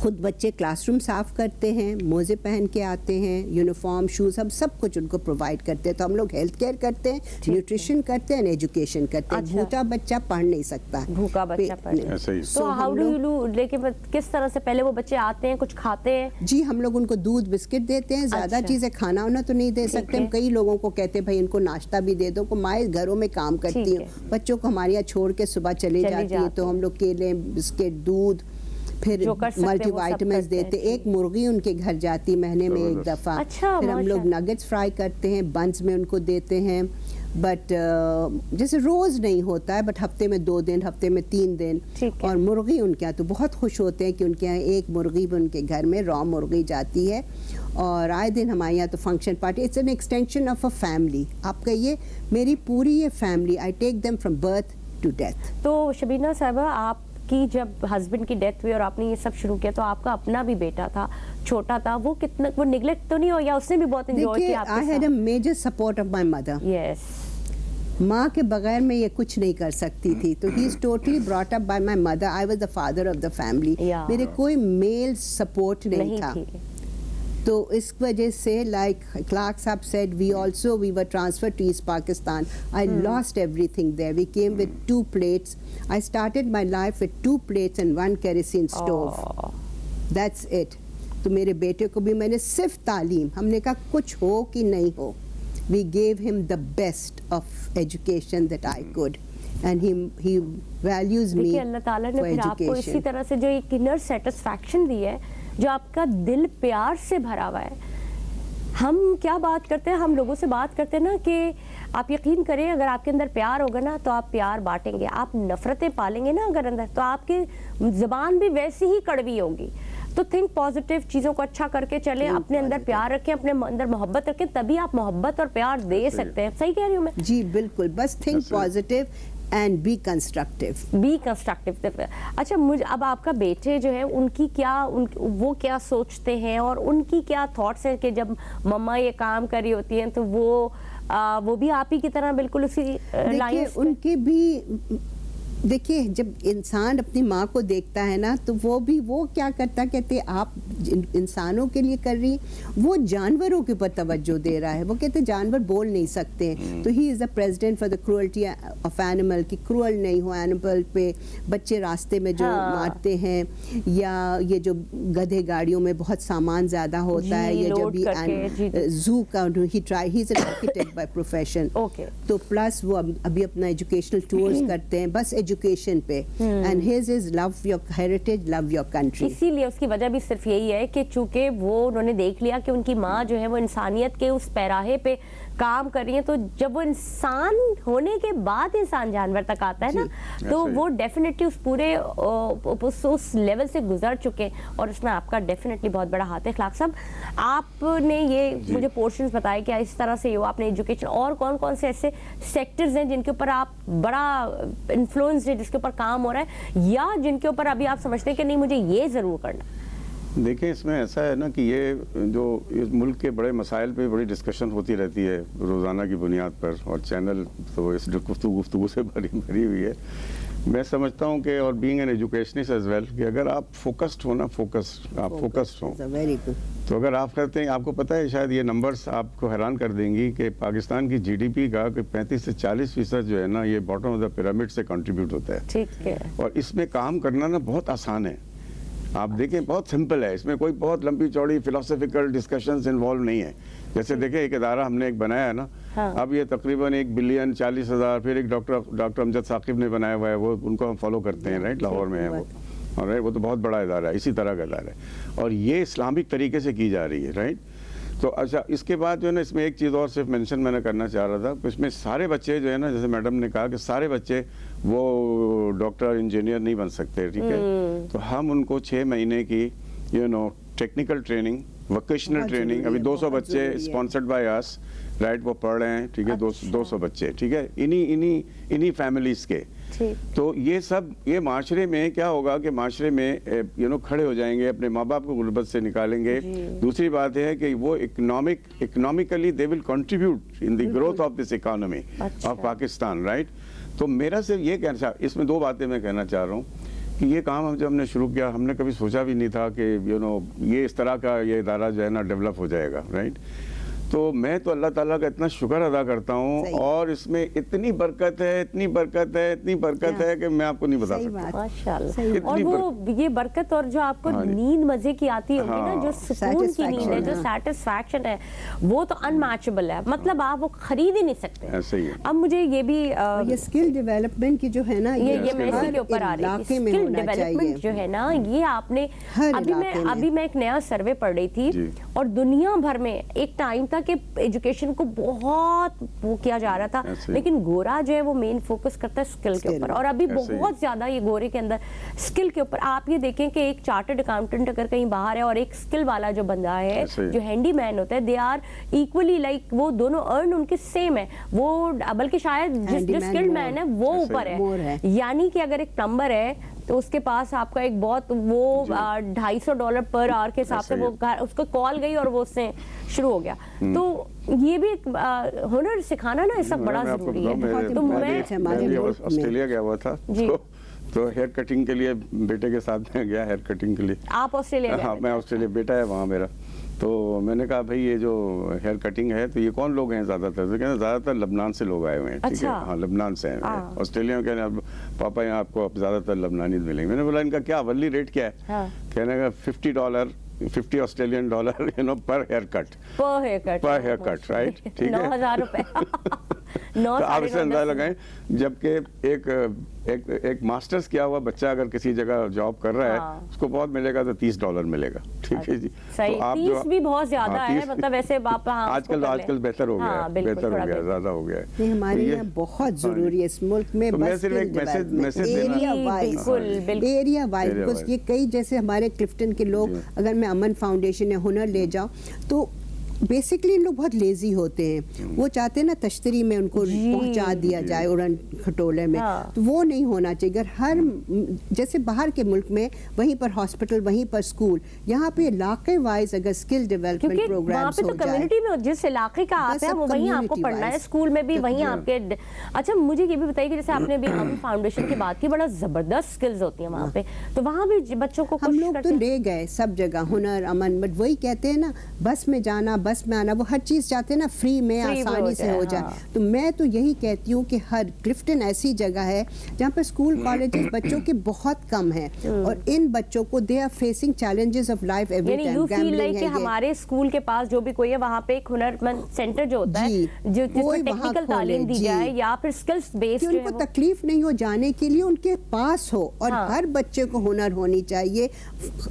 خود بچے کلاس روم صاف کرتے ہیں, موزے پہن کے آتے ہیں, یونیفارم, شوز, ہم سب کچھ ان کو پرووائڈ کرتے ہیں. تو ہم لوگ ہیلتھ کیئر کرتے ہیں, نیوٹریشن کرتے ہیں, ایجوکیشن کرتے ہیں. بھوکا بچہ پڑھ نہیں سکتا, بھوکا بچہ پڑھ نہیں ایسا ہی. تو ہاؤ ڈو یو ڈو, لیکن کس طرح سے پہلے وہ بچے آتے ہیں, کچھ کھاتے ہیں؟ جی ہم لوگ ان کو دودھ بسکٹ دیتے ہیں, زیادہ چیزیں کھانا ہونا تو نہیں دے سکتے. ہم کئی لوگوں کو کہتے ہیں بھائی ان کو ناشتہ بھی دے دو. مائیں گھروں میں کام کرتی ہیں, بچوں کو ہمارے یہاں چھوڑ کے صبح چلے جاتی ہیں, تو ہم لوگ کیلے, بسکٹ, دودھ, پھر ملٹی وائٹامنس دیتے. ایک مرغی ان کے گھر جاتی مہینے میں ایک دفعہ. پھر ہم لوگ نگٹس فرائی کرتے ہیں, بنس میں ان کو دیتے ہیں. بٹ جیسے روز نہیں ہوتا ہے, بٹ ہفتے میں 2 دن, ہفتے میں 3 دن. اور مرغی ان کے یہاں تو بہت خوش ہوتے ہیں کہ ان کے یہاں ایک مرغی بھی ان کے گھر میں را مرغی جاتی ہے. اور آئے دن ہمارے یہاں تو function party, it's an extension of a family. آپ کہیے میری پوری یہ family, I take them from birth to death. تو شبینہ صاحبہ, آپ کی جب ہسبینڈ کی ڈیتھ ہوئی اور آپ نے یہ سب شروع کیا, تو آپ کا اپنا بھی بیٹا تھا, چھوٹا تھا, وہ کتنا, وہ نیگلیکٹ تو نہیں ہو, یا اس نے بھی بہت انجوائے کیا آپ کے ساتھ؟ I had a major support of my mother. Yes. ماں کے بغیر میں یہ کچھ نہیں کر سکتی تھی. تو he is totally brought up by my mother. I was the father of the family. میرے کوئی میل سپورٹ نہیں تھا. تو اس وجہ سے لائک کلارک صاحب said, we were transferred to East Pakistan. I lost everything there. We came with 2 plates. I started my life with 2 plates and 1 kerosene stove. That's it. تو میرے بیٹے کو بھی میں نے صرف تعلیم, ہم نے کہا کچھ ہو کہ نہیں ہو, we gave him the best of education that I could. And he values me اللہ تعالیٰ نے for پھر آپ کو اسی education. طرح سے جو ایک انر سیٹسفیکشن دی ہے, جو آپ کا دل پیار سے بھرا ہوا ہے. ہم کیا بات کرتے ہیں, ہم لوگوں سے بات کرتے ہیں نا کہ آپ یقین کریں, اگر آپ کے اندر پیار ہوگا نا تو آپ پیار بانٹیں گے. آپ نفرتیں پالیں گے نا اگر اندر, تو آپ کی زبان بھی ویسی ہی کڑوی ہوگی. تو تھنک پازیٹیو, چیزوں کو اچھا کر کے چلیں, اپنے اندر پیار رکھیں, اپنے اندر محبت رکھیں, تبھی آپ محبت اور پیار دے سکتے ہیں. صحیح کہہ رہی ہوں میں؟ جی بالکل, بس think positive and be constructive. Be constructive. اچھا, اب آپ کا بیٹے جو ہے, ان کی کیا, وہ کیا سوچتے ہیں اور ان کی کیا تھاٹس ہیں کہ جب مما یہ کام کر رہی ہوتی ہیں تو وہ بھی آپ ہی کی طرح بالکل اسی لائنز ان کے بھی دیکھیے, جب انسان اپنی ماں کو دیکھتا ہے نا تو وہ کیا کرتا, کہتے آپ انسانوں کے لیے کر رہی, وہ جانوروں کے اوپر توجہ دے رہا ہے. وہ کہتے جانور بول نہیں سکتے, تو he is the president for the cruelty of animal, کہ کرول نہیں ہو اینیمل پہ. بچے راستے میں جو مارتے ہیں, یا یہ جو گدھے گاڑیوں میں بہت سامان زیادہ ہوتا ہے, یا جب زو کا he is an architect by profession. تو پلس وہ ابھی اپنا ایجوکیشنل ٹورز کرتے ہیں, بس ایجوکیشن پہ. And his is love your heritage, love your country. اسی لیے اس کی وجہ بھی صرف یہی ہے کہ چونکہ وہ انہوں نے دیکھ لیا کہ ان کی ماں جو ہے وہ انسانیت کے اس پیراہے پہ کام کر رہی ہیں, تو جب وہ انسان ہونے کے بعد انسان جانور تک آتا ہے نا, تو وہ ڈیفینیٹلی اس پورے اس لیول سے گزر چکے ہیں, اور اس میں آپ کا ڈیفینیٹلی بہت بڑا ہاتھ ہے. اخلاق صاحب, آپ نے یہ مجھے پورشنز بتائے کہ اس طرح سے آپ نے ایجوکیشن, اور کون کون سے ایسے سیکٹرز ہیں جن کے اوپر آپ بڑا انفلوئنس ہے, جس کے اوپر کام ہو رہا ہے, یا جن کے اوپر ابھی آپ سمجھتے ہیں کہ نہیں مجھے یہ ضرور کرنا؟ دیکھیں, اس میں ایسا ہے نا کہ یہ جو اس ملک کے بڑے مسائل پہ بڑی ڈسکشن ہوتی رہتی ہے روزانہ کی بنیاد پر, اور چینل تو اس گفتگو سے بھری ہوئی ہے. میں سمجھتا ہوں کہ, اور being an educationist as well, کہ اگر آپ فوکسڈ ہو نا, آپ فوکسڈ ہوں, تو اگر آپ کرتے ہیں, آپ کو پتہ ہے شاید یہ نمبرز آپ کو حیران کر دیں گی کہ پاکستان کی جی ڈی پی کا 35 سے 40% جو ہے نا, یہ باٹم آف دا پیرامڈ سے کنٹریبیوٹ ہوتا ہے. ٹھیک ہے. اور اس میں کام کرنا نا بہت آسان ہے. آپ دیکھیں بہت سمپل ہے, اس میں کوئی بہت لمبی چوڑی فلاسفیکل ڈسکشنز انوالو نہیں ہے. جیسے دیکھیں ایک ادارہ ہم نے ایک بنایا ہے نا, اب یہ تقریباً 1 بلین 40,000, پھر ایک ڈاکٹر امجد ثاقب نے بنایا ہوا ہے, وہ ان کو ہم فالو کرتے ہیں, رائٹ, لاہور میں ہے وہ, اور وہ تو بہت بڑا ادارہ ہے, اسی طرح کا ادارہ ہے, اور یہ اسلامک طریقے سے کی جا رہی ہے, رائٹ. تو اچھا, اس کے بعد جو ہے نا, اس میں ایک چیز اور صرف مینشن میں نے کرنا چاہ رہا تھا, اس میں سارے بچے جو ہے نا, جیسے میڈم نے کہا کہ سارے بچے وہ ڈاکٹر انجینئر نہیں بن سکتے, ٹھیک ہے. تو ہم ان کو 6 مہینے کی ٹیکنیکل ٹریننگ, ووکیشنل ٹریننگ, ابھی 200 بچے اسپانسرڈ بائی اس, رائٹ, وہ پڑھ رہے ہیں, ٹھیک ہے, 200 بچے, ٹھیک ہے, انہی فیملیز کے. تو یہ سب, یہ معاشرے میں کیا ہوگا کہ معاشرے میں کھڑے ہو جائیں گے, اپنے ماں باپ کو غربت سے نکالیں گے. دوسری بات ہے کہ وہ economically they will contribute in the growth of this economy of Pakistan, right. تو میرا صرف یہ کہنا, اس میں 2 باتیں میں کہنا چاہ رہا ہوں کہ یہ کام ہم جب ہم نے شروع کیا ہم نے کبھی سوچا بھی نہیں تھا کہ یہ اس طرح کا یہ ادارہ جو ہے نا ڈیولپ ہو جائے گا، رائٹ. تو میں تو اللہ تعالیٰ کا اتنا شکر ادا کرتا ہوں، اور اس میں اتنی برکت ہے، اتنی برکت ہے، اتنی برکت ہے کہ میں آپ کو نہیں بتا سکتا. ماشاءاللہ. اور وہ یہ برکت اور جو آپ کو نیند مزے کی آتی ہوگی نا، جو سکون کی نیند ہے، جو سیٹسفیکشن ہے، وہ تو ان میچبل ہے. مطلب آپ وہ خرید ہی نہیں سکتے. ایسے ہی ہے. اب مجھے یہ بھی یہ اسکل ڈیولپمنٹ کی جو ہے نا، یہ میں اسی کے اوپر آ رہی تھی. اسکل ڈیولپمنٹ جو ہے نا، یہ آپ نے ابھی میں ایک نیا سروے پڑھ رہی تھی، اور دنیا بھر میں ایک ٹائم تھا کہ ایجوکیشن کو بہت وہ کیا جا رہا تھا، لیکن گورا جو ہے وہ مین فوکس کرتا ہے اسکل کے اوپر، اور ابھی بہت زیادہ یہ گورے کے اندر اسکل کے اوپر. آپ یہ دیکھیں کہ ایک چارٹرڈ اکاؤنٹنٹ اگر کہیں باہر ہے اور ایک اسکل والا جو بندہ ہے، جو ہینڈی مین ہوتا ہے، دے آر ایکولی لائک، وہ دونوں ارن ان کے سیم ہے. وہ بلکہ شاید جو اسکلڈ مین ہے وہ اوپر ہے. یعنی کہ اگر ایک پلمبر ہے تو اس کے پاس آپ کا ایک بہت وہ $250 پر آور کے حساب سے وہ اس کو کال گئی اور وہ اس سے شروع ہو گیا. تو یہ بھی ہنر سکھانا نا اس وقت بڑا ضروری ہے. تو میں آسٹریلیا گیا ہوا تھا تو ہیئر کٹنگ کے لیے بیٹے کے ساتھ میں گیا، ہیئر کٹنگ کے لیے. آپ آسٹریلیا گئے؟ ہاں میں آسٹریلیا، بیٹا ہے وہاں میرا. تو میں نے کہا بھائی یہ جو ہیئر کٹنگ ہے تو یہ کون لوگ ہیں زیادہ تر؟ زیادہ تر لبنان سے لوگ آئے ہوئے ہیں. ٹھیک ہے، ہاں لبنان سے ہیں. آسٹریلیا میں کہنے پاپا یہاں آپ کو زیادہ تر لبنانی ملیں گے. میں نے بولا ان کا کیا ورلی ریٹ کیا ہے؟ کہنے کا $50 آسٹریلین ڈالر پر ہیئر کٹ. پر ہیئر کٹ، رائٹ. ٹھیک ہے، $9,000. تو آپ اس سے اندازہ لگائیں، جبکہ ایک ماسٹرز کیا ہوا بچہ اگر کسی جگہ جاب کر رہا ہے اس کو بہت ملے گا تو $30 ملے گا. ٹھیک ہے جی. صحیح. 30 بھی بہت زیادہ ہے، مطلب ایسے آج کل بہتر ہو گیا ہے، بہتر ہو گیا، زیادہ ہو گیا ہے. ہمارے یہاں بہت ضروری ہے اس ملک میں. میں صرف ایک میسج ایریا وائز، بس یہ کئی جیسے ہمارے کلفٹن کے لوگ، اگر میں امن فاؤنڈیشن یا ہنر لے جاؤں تو بیسکلی ان لوگ بہت لیزی ہوتے ہیں. وہ چاہتے ہیں نا تشتری میں ان کو پہنچا دیا جائے اڑن کھٹولے میں، تو وہ نہیں ہونا چاہیے. اگر ہر جیسے باہر کے ملک میں وہیں پر ہاسپٹل، وہیں پر اسکول، یہاں پہ علاقے وائز اگر اسکل ڈیولپمنٹ پروگرامز ہو جائے، کمیونٹی میں جس علاقے کا آپ ہے وہ وہیں آپ کو پڑھنا ہے، اسکول میں بھی وہیں آپ کے. اچھا مجھے یہ بھی بتائیے کہ جیسے آپ نے ابھی امن فاؤنڈیشن کی بات کی، بڑا زبردست اسکلز ہوتی ہیں وہاں پہ، تو وہاں بھی بچوں کو ہم لوگ تو لے گئے سب جگہ ہنر امن، بٹ وہی کہتے ہیں نا بس میں جانا، بس میں آنا، وہ ہر چیز چاہتے ہیں نا فری میں آسانی سے ہو جائے. تو میں تو یہی کہتی ہوں کہ ہر کلفٹن ایسی جگہ ہے جہاں پہ اسکول کالجز بچوں کے بہت کم ہیں، اور ان بچوں کو they are facing challenges of life every time. You feel like کہ ہمارے اسکول کے پاس جو بھی کوئی ہے وہاں پہ ایک ہنر مند سینٹر جو ہوتا ہے، جو جس میں ٹیکنیکل تعلیم دی جائے یا پھر اسکلز بیسڈ، ان کو تکلیف نہیں ہو جانے کے لیے ان کے پاس ہو. اور ہر بچے کو ہنر ہونی چاہیے،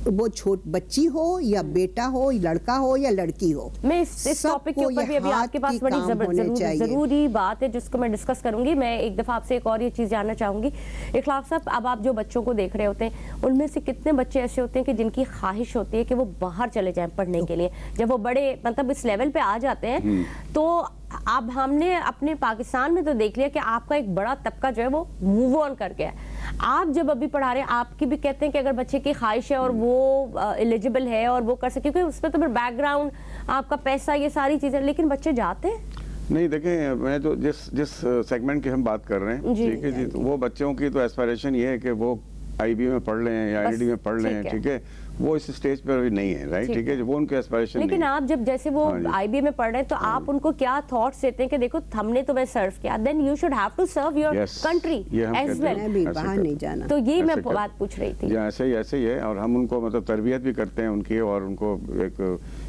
وہ بچی ہو یا بیٹا ہو، لڑکا ہو یا لڑکی ہو. میں اس ٹاپک کے اوپر بھی ابھی آپ کے پاس بڑی ضروری بات ہے جس کو میں ڈسکس کروں گی. میں ایک دفعہ آپ سے ایک اور یہ چیز جاننا چاہوں گی اخلاق صاحب، اب آپ جو بچوں کو دیکھ رہے ہوتے ہیں ان میں سے کتنے بچے ایسے ہوتے ہیں کہ جن کی خواہش ہوتی ہے کہ وہ باہر چلے جائیں پڑھنے کے لیے، جب وہ بڑے مطلب اس لیول پہ آ جاتے ہیں. تو اب ہم نے اپنے پاکستان میں تو دیکھ لیا کہ آپ کا ایک بڑا طبقہ جو ہے وہ موو آن کر گیا ہے. آپ جب ابھی پڑھا رہے ہیں آپ کی بھی کہتے ہیں کہ اگر بچے کی خواہش ہے اور وہ ایلیجیبل ہے اور وہ کر سکے، کیونکہ اس پہ تو پھر بیک گراؤنڈ آپ کا پیسہ یہ ساری چیزیں، لیکن بچے جاتے ہیں. نہیں دیکھیں، میں تو جس سیگمنٹ کی ہم بات کر رہے ہیں، ٹھیک ہے جی، تو وہ بچوں کی تو ایسپائریشن یہ ہے کہ وہ آئی بی میں پڑھ لیں یا آئی ڈی میں پڑھ لیں. ٹھیک ہے، وہ اس اسٹیج پر ابھی نہیں ہے، رائٹ. ٹھیک ہے، وہ ان کے ایسپائریشن. لیکن آپ جب جیسے وہ آئی بی میں پڑھ رہے ہیں تو آپ ان کو کیا تھاٹس دیتے ہیں کہ دیکھو ہم نے تمہیں سرو کیا، then you should have to serve your country as well. باہر نہیں جانا. تو یہ میں بات پوچھ رہی تھی. ایسے ہی ہے، اور ہم ان کو مطلب تربیت بھی کرتے ہیں ان کی، اور ان کو ایک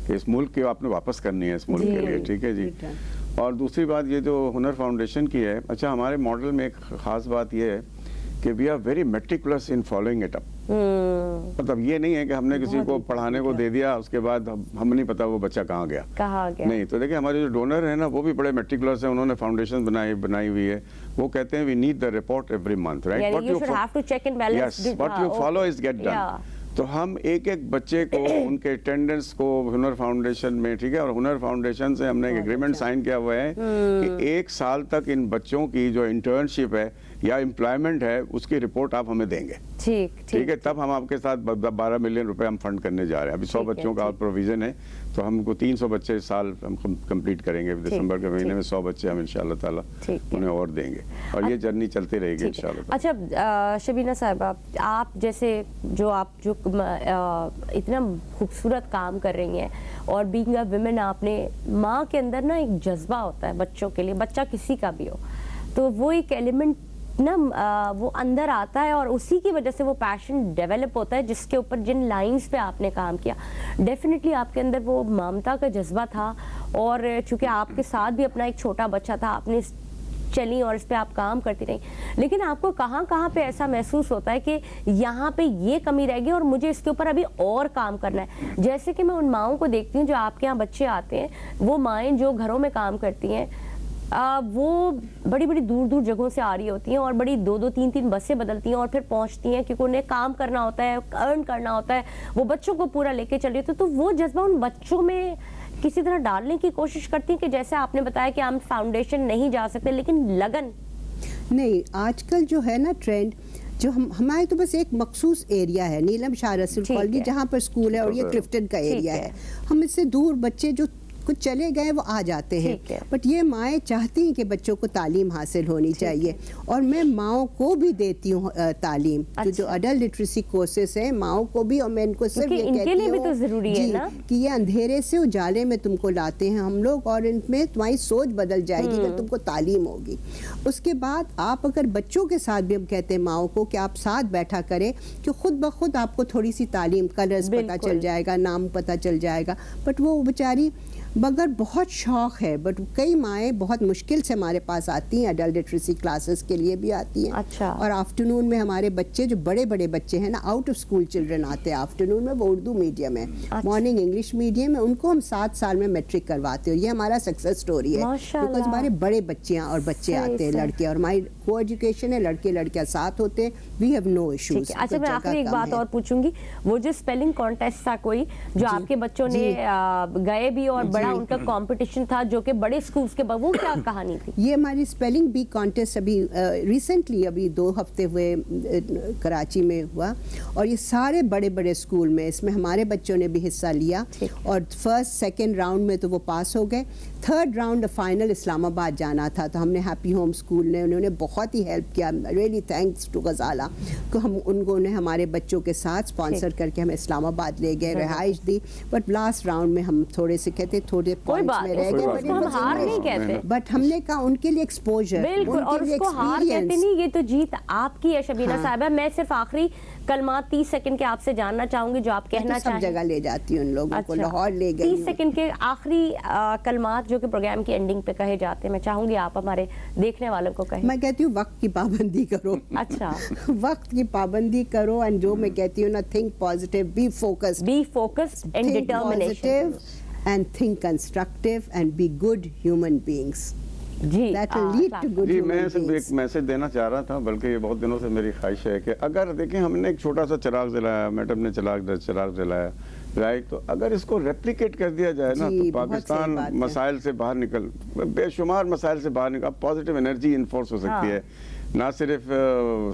اس ملک کی آپ نے واپس کرنی ہے اس ملک کے لیے. ٹھیک ہے جی. اور دوسری بات یہ جو ہنر فاؤنڈیشن کی ہے، اچھا ہمارے ماڈل میں ایک خاص بات یہ ہے کہ we are very meticulous in following it up. مطلب یہ نہیں ہے کہ ہم نے کسی کو پڑھانے کو دے دیا اس کے بعد ہم نہیں پتا وہ بچہ کہاں گیا نہیں. تو دیکھیں ہمارے جو ڈونر ہیں نا وہ بھی بڑے میٹیکولس ہیں، انہوں نے فاؤنڈیشن بنائی ہوئی ہے. وہ کہتے ہیں we need the report every month, right. What you follow is get done. تو ہم ایک ایک بچے کو ان کے اٹینڈنس کو ہنر فاؤنڈیشن میں، ٹھیک ہے، اور ہنر فاؤنڈیشن سے ہم نے ایک ایگریمنٹ سائن کیا ہوا ہے کہ 1 سال تک ان بچوں کی جو انٹرنشپ ہے یا امپلائمنٹ ہے اس کی رپورٹ آپ ہمیں دیں گے. ٹھیک ہے، تب ہم آپ کے ساتھ 12 ملین روپے ہم فنڈ کرنے جا رہے ہیں. ابھی 100 بچوں کا پروویژن ہے، تو ہم کو 300 بچے اس سال ہم کمپلیٹ کریں گے. دسمبر کے مہینے میں 100 بچے ہم انشاءاللہ تعالیٰ انہیں اور دیں گے، اور یہ جرنی چلتی رہے گی انشاءاللہ. اچھا شبینہ صاحبہ، آپ جیسے جو اتنا خوبصورت کام کر رہی ہیں، اور بینگ اے ویمن، آپ نے ماں کے اندر نا ایک جذبہ ہوتا ہے بچوں کے لیے، بچہ کسی کا بھی ہو تو وہ ایک ایلیمنٹ نا وہ اندر آتا ہے، اور اسی کی وجہ سے وہ پیشن ڈیولپ ہوتا ہے جس کے اوپر جن لائنز پہ آپ نے کام کیا. ڈیفینیٹلی آپ کے اندر وہ ممتا کا جذبہ تھا، اور چونکہ آپ کے ساتھ بھی اپنا ایک چھوٹا بچہ تھا، آپ نے چلی اور اس پہ آپ کام کرتی رہی. لیکن آپ کو کہاں پہ ایسا محسوس ہوتا ہے کہ یہاں پہ یہ کمی رہ گئی اور مجھے اس کے اوپر ابھی اور کام کرنا ہے؟ جیسے کہ میں ان ماؤں کو دیکھتی ہوں جو آپ کے یہاں بچے آتے ہیں، وہ مائیں جو گھروں میں کام کرتی ہیں، وہ بڑی دور جگہوں سے آ رہی ہوتی ہیں، اور بڑی 2 3 بسیں بدلتی ہیں اور پھر پہنچتی ہیں، کیونکہ انہیں کام کرنا ہوتا ہے، ارن کرنا ہوتا ہے، وہ بچوں کو پورا لے کے چل رہی ہوتی ہے. تو وہ جذبہ ان بچوں میں کسی طرح ڈالنے کی کوشش کرتی ہیں کہ جیسے آپ نے بتایا کہ ہم فاؤنڈیشن نہیں جا سکتے، لیکن لگن نہیں. آج کل جو ہے نا ٹرینڈ، جو ہمارے تو بس ایک مخصوص ایریا ہے نیلم شاہ رسول کالونی جہاں پر اسکول ہے، اور یہ کلفٹن کا ایریا ہے. ہم اس سے دور بچے جو کچھ چلے گئے وہ آ جاتے ہیں، بٹ یہ مائیں چاہتی ہیں کہ بچوں کو تعلیم حاصل ہونی چاہیے، اور میں ماؤں کو بھی دیتی ہوں تعلیم. جو اڈلٹ لٹریسی کورسز ہیں ماؤں کو بھی، اور میں ان کو صرف یہ کہتی ہوں کہ یہ اندھیرے سے اجالے میں تم کو لاتے ہیں ہم لوگ، اور ان میں تمہاری سوچ بدل جائے گی کہ تم کو تعلیم ہوگی. اس کے بعد آپ اگر بچوں کے ساتھ بھی، ہم کہتے ہیں ماؤں کو کہ آپ ساتھ بیٹھا کریں، کہ خود بخود آپ کو تھوڑی سی تعلیم، کلرز پتہ چل جائے گا، نام پتہ چل جائے گا. بٹ وہ بیچاری مگر بہت شوق ہے، بٹ کئی مائیں بہت مشکل سے ہمارے پاس آتی ہیں، اڈلٹ لٹریسی کلاسز کے لیے بھی آتی ہیں. اور آفٹرنون میں ہمارے بچے جو بڑے بچے ہیں نا، آؤٹ آف اسکول چلڈرن آتے ہیں آفٹرنون میں، وہ اردو میڈیم ہے، مارننگ انگلش میڈیم ہے، ان کو ہم 7 سال میں میٹرک کرواتے ہیں. یہ ہمارا سکسیس سٹوری ہے، بیکاز ہمارے بڑے بچیاں اور بچے آتے ہیں، لڑکیاں، اور ہماری کو ایجوکیشن ہے، لڑکے لڑکیاں ساتھ ہوتے ہیں. We have no issues. اچھا میں آخری ایک بات اور پوچھوں گی، وہ جو اسپیلنگ کانٹیسٹ تھا کوئی جو آپ کے بچوں نے گئے بھی، اور بڑا ان کا کمپٹیشن تھا جو کہ بڑے اسکولز کے، وہ کیا کہانی تھی؟ یہ ہماری اسپیلنگ بی کانٹیسٹ ابھی ریسنٹلی ابھی 2 ہفتے ہوئے کراچی میں ہوا، اور یہ سارے بڑے اسکول میں، اس میں ہمارے بچوں نے بھی حصہ لیا، اور فرسٹ سیکنڈ راؤنڈ میں تو وہ پاس ہو گئے. 3rd راؤنڈ فائنل اسلام آباد جانا تھا، تو ہم نے ہیپی ہوم اسکول نے، انہوں نے بہت ہی ہیلپ کیا. ریئلی تھینکس ٹو غزالہ کہ انہیں ہمارے بچوں کے ساتھ اسپانسر کر کے ہمیں اسلام آباد لے گئے، رہائش دی. بٹ لاسٹ راؤنڈ میں ہم تھوڑے سے کہتے تھوڑے پوائنٹس میں رہ گئے، بٹ ہم نے کہا ان کے لیے ایکسپوجر، بالکل، اور اس کو ہار کہتے نہیں، یہ تو جیت آپ کی ہے شبینہ صاحبہ. میں صرف آخری کلمات 30 سیکنڈ کے آپ سے جاننا چاہوں گی جو آپ کہنا چاہیں. سب جگہ لے جاتی ہوں ان لوگوں کو، لاہور لے گئی. 30 سیکنڈ کے آخری کلمات جو کہ پروگرام کی اینڈنگ پہ کہے جاتے ہیں، میں چاہوں گی آپ ہمارے دیکھنے والوں کو کہیں. میں کہتی ہوں وقت کی پابندی کرو. اچھا، وقت کی پابندی کرو، and جو میں کہتی ہوں نا، think positive, be focused and determination, and think constructive and be good human beings. جی میں صرف ایک میسج دینا چاہ رہا تھا، بلکہ یہ بہت دنوں سے میری خواہش ہے کہ اگر دیکھیں ہم نے ایک چھوٹا سا چراغ جلایا، میڈم نے چراغ جلایا، رائٹ، تو اگر اس کو ریپلیکیٹ کر دیا جائے نا، تو پاکستان مسائل سے باہر بے شمار مسائل سے باہر نکل، پازیٹیو انرجی انفورس ہو سکتی ہے، نہ صرف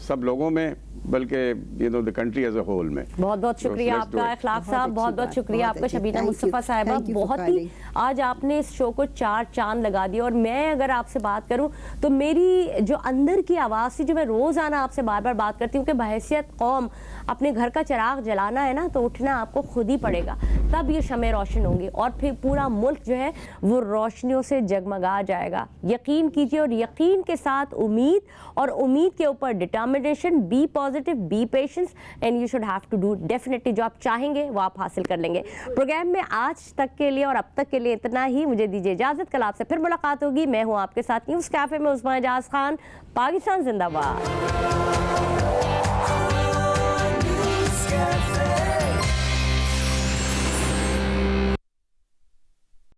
سب لوگوں میں بلکہ the country as a whole میں. بہت شکریہ آپ کا اخلاق صاحب، بہت شکریہ آپ کا شبینہ مصطفیٰ صاحبہ. بہت ہی آج آپ نے اس شو کو 4 چاند لگا دیا. اور میں اگر آپ سے بات کروں تو میری جو اندر کی آواز تھی، جو میں روزانہ آپ سے بار بات کرتی ہوں کہ بحیثیت قوم اپنے گھر کا چراغ جلانا ہے نا، تو اٹھنا آپ کو خود ہی پڑے گا، تب یہ شمع روشن ہوں گی، اور پھر پورا ملک جو ہے وہ روشنیوں سے جگمگا جائے گا. یقین کیجیے، اور یقین کے ساتھ امید، اور امید کے اوپر determination. Be positive, be patience, and you should have to do definitely جو آپ چاہیں گے وہ آپ حاصل کر لیں گے. پروگرام میں آج تک کے لیے اور اب تک کے لیے اتنا ہی. مجھے دیجیے اجازت، کل آپ سے پھر ملاقات ہوگی. میں ہوں آپ کے ساتھ نیوز کیفے میں عظمیٰ اعجاز خان. پاکستان زندہ باد.